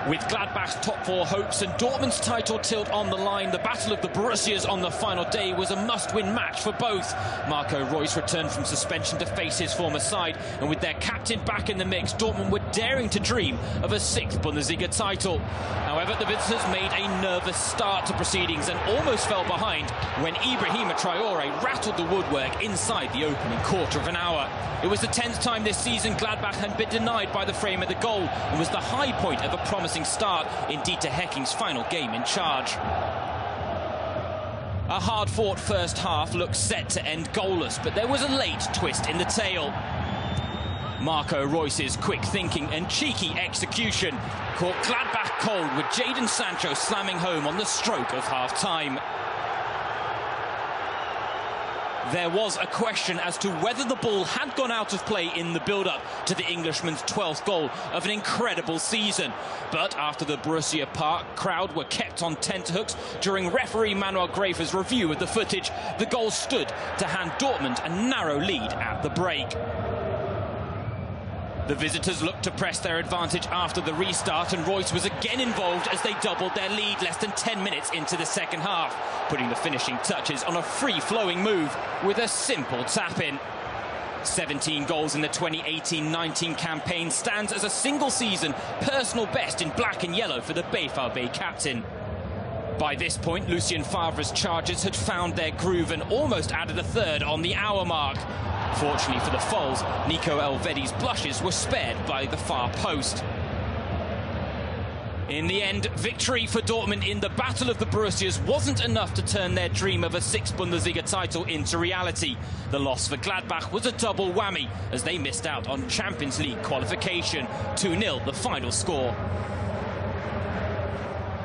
With Gladbach's top four hopes and Dortmund's title tilt on the line, the battle of the Borussias on the final day was a must-win match for both. Marco Reus returned from suspension to face his former side, and with their captain back in the mix, Dortmund were daring to dream of a sixth Bundesliga title. However, the visitors made a nervous start to proceedings and almost fell behind when Ibrahima Traore rattled the woodwork inside the opening quarter of an hour. It was the 10th time this season Gladbach had been denied by the frame of the goal and was the high point of a promising start in Dieter Hecking's final game in charge. A hard-fought first half looked set to end goalless, but there was a late twist in the tale. Marco Reus's quick thinking and cheeky execution caught Gladbach cold, with Jadon Sancho slamming home on the stroke of half-time. There was a question as to whether the ball had gone out of play in the build-up to the Englishman's 12th goal of an incredible season. But after the Borussia Park crowd were kept on tenterhooks during referee Manuel Grafer's review of the footage, the goal stood to hand Dortmund a narrow lead at the break. The visitors looked to press their advantage after the restart, and Reus was again involved as they doubled their lead less than 10 minutes into the second half, putting the finishing touches on a free-flowing move with a simple tap-in. 17 goals in the 2018-19 campaign stands as a single-season personal best in black and yellow for the BVB captain. By this point, Lucien Favre's Chargers had found their groove and almost added a third on the hour mark. Fortunately for the Foals, Nico Elvedi's blushes were spared by the far post. In the end, victory for Dortmund in the battle of the Borussias wasn't enough to turn their dream of a sixth Bundesliga title into reality. The loss for Gladbach was a double whammy as they missed out on Champions League qualification. 2-0 the final score.